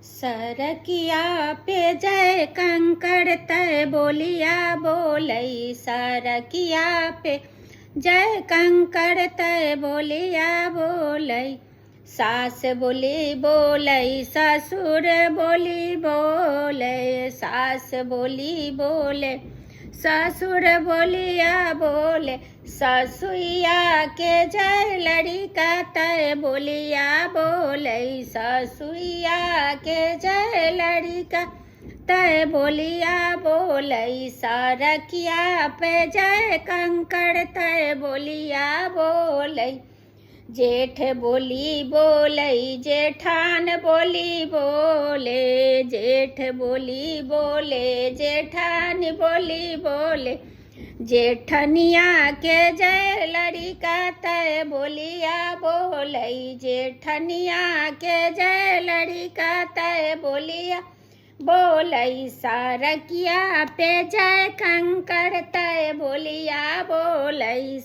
सरकिया पे जय कंकड़ तय बोलिया बोलई। सरकिया पे जय कंकड़ तय बोलिया बोलई। सास बोली बोलई ससुर बोली बोले। सास बोली बोले ससुर बोलिया बोले। ससुइया के जय लड़िका तय बोलिया बोलई। ससुइया के जय लड़िका तय बोलिया बोलई। सरकिया पे जय कंकड़ तय बोलिया बोलई। जेठ बोली बोलई जेठान बोली बोले। जेठ बोली बोले जेठान बोली बोले। जेठनिया के जय लड़िका तय बोलिया बोलई। जेठनिया के जय लड़िका तय बोलिया बोलई। सरकिया पे जय कंकड़ तय बोलिया बोलई।